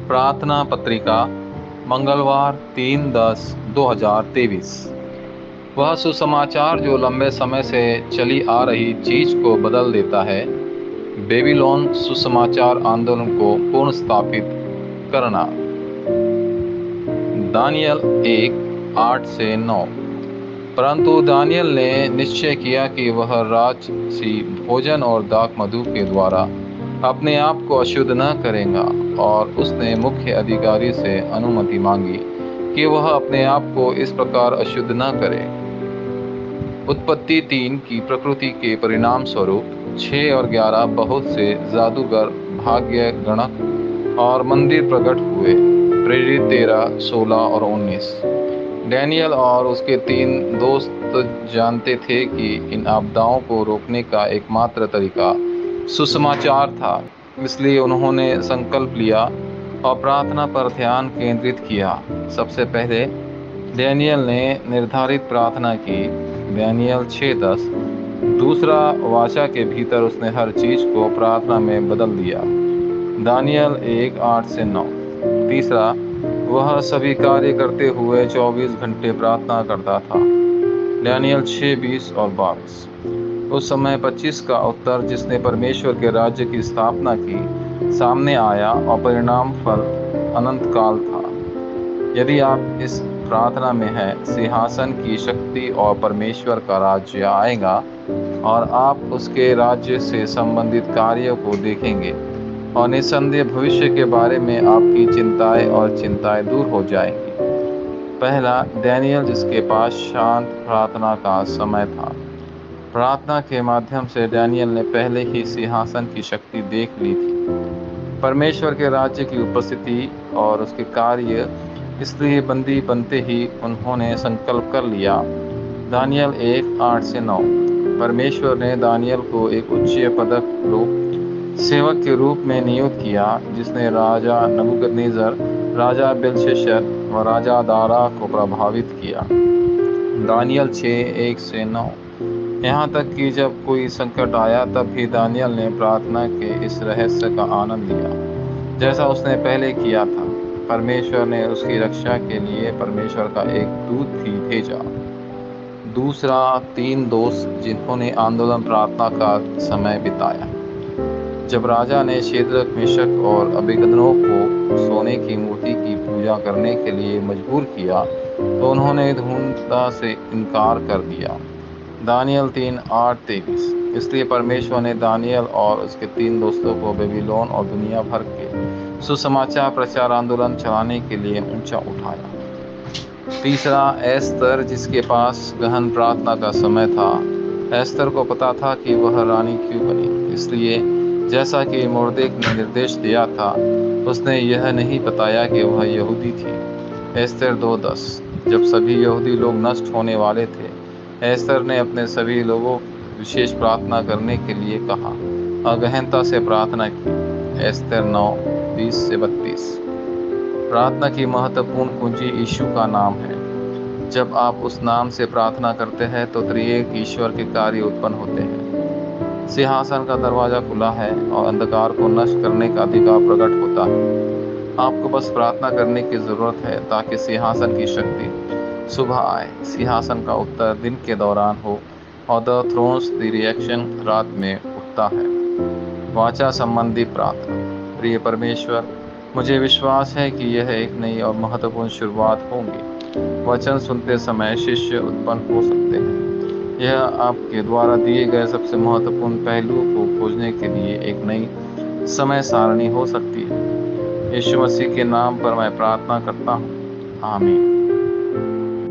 प्रार्थना पत्रिका मंगलवार 3/10/2023। वह सुसमाचार जो लंबे समय से चली आ रही चीज को बदल देता है। बेबीलोन सुसमाचार आंदोलन को पुनर्स्थापित करना। दानियल 1:8-9। परंतु दानियल ने निश्चय किया कि वह राजसी भोजन और दाख मधु के द्वारा अपने आप को अशुद्ध न करेगा, और उसने मुख्य अधिकारी से अनुमति मांगी कि वह अपने आप को इस प्रकार अशुद्ध न करे। उत्पत्ति 3 की प्रकृति के परिणाम स्वरूप 6 और 11 बहुत से जादूगर, भाग्य गणक और मंदिर प्रकट हुए। प्रेरित 13, 16 और 19। डैनियल और उसके 3 दोस्त जानते थे कि इन आपदाओं को रोकने का एकमात्र तरीका सुसमाचार था, इसलिए उन्होंने संकल्प लिया और प्रार्थना पर ध्यान केंद्रित किया। सबसे पहले डैनियल ने निर्धारित प्रार्थना की, डैनियल 6:10। दूसरा, वाचा के भीतर उसने हर चीज को प्रार्थना में बदल दिया, दानियल 1:8-9। तीसरा, वह सभी कार्य करते हुए 24 घंटे प्रार्थना करता था, डैनियल 6:20 और 22। उस समय 25 का उत्तर, जिसने परमेश्वर के राज्य की स्थापना की, सामने आया और परिणाम फल अनंत काल था। यदि आप इस प्रार्थना में हैं, सिंहासन की शक्ति और परमेश्वर का राज्य आएगा और आप उसके राज्य से संबंधित कार्यों को देखेंगे, और निस्संदेह भविष्य के बारे में आपकी चिंताएं दूर हो जाएंगी। पहला, डैनियल, जिसके पास शांत प्रार्थना का समय था। प्रार्थना के माध्यम से डैनियल ने पहले ही सिंहासन की शक्ति देख ली थी, परमेश्वर के राज्य की उपस्थिति और उसके कार्य। इसलिए बंदी बनते ही उन्होंने संकल्प कर लिया, दानियल 1:8-9। परमेश्वर ने दानियल को एक उच्च पदक लोक सेवक के रूप में नियुक्त किया, जिसने राजा नबूकदनेस्सर, राजा बेलशस्सर और राजा दारा को प्रभावित किया, दानियल 6:1-9। यहाँ तक कि जब कोई संकट आया, तब भी दानियल ने प्रार्थना के इस रहस्य का आनंद लिया, जैसा उसने पहले किया था। परमेश्वर ने उसकी रक्षा के लिए परमेश्वर का एक दूत भी भेजा। दूसरा, 3 दोस्त जिन्होंने आंदोलन प्रार्थना का समय बिताया। जब राजा ने शेद्रक, मेशक और अबेदनगो को सोने की मूर्ति की पूजा करने के लिए मजबूर किया, तो उन्होंने धूर्तता से इनकार कर दिया, दानियल 3:8-23। इसलिए परमेश्वर ने दानियल और उसके 3 दोस्तों को बेबीलोन और दुनिया भर के सुसमाचार प्रचार आंदोलन चलाने के लिए ऊंचा उठाया। तीसरा, एस्तर, जिसके पास गहन प्रार्थना का समय था। एस्तर को पता था कि वह रानी क्यों बनी, इसलिए जैसा कि मोर्देक ने निर्देश दिया था, उसने यह नहीं बताया कि वह यहूदी थी, एस्तर 2:10। जब सभी यहूदी लोग नष्ट होने वाले थे, एस्तर ने अपने सभी लोगों विशेष प्रार्थना करने के लिए कहा और गहनता से प्रार्थना की, एस्तर 9:20-32। प्रार्थना की महत्वपूर्ण कुंजी यीशु का नाम है। जब आप उस नाम से प्रार्थना करते हैं, तो त्रिएक ईश्वर के कार्य उत्पन्न होते हैं। सिंहासन का दरवाजा खुला है और अंधकार को नष्ट करने का अधिकार प्रकट होता है। आपको बस प्रार्थना करने की जरूरत है, ताकि सिंहासन की शक्ति सुबह आए, सिंहासन का उत्तर दिन के दौरान हो, और द थ्रोन्स द रिएक्शन रात में उठता है। वाचा संबंधी प्रार्थना। प्रिय परमेश्वर, मुझे विश्वास है कि यह एक नई और महत्वपूर्ण शुरुआत होगी। वचन सुनते समय शिष्य उत्पन्न हो सकते हैं। यह आपके द्वारा दिए गए सबसे महत्वपूर्ण पहलुओं को खोजने के लिए एक नई समय सारणी हो सकती है। यीशु मसीह के नाम पर मैं प्रार्थना करता हूँ, आमीन।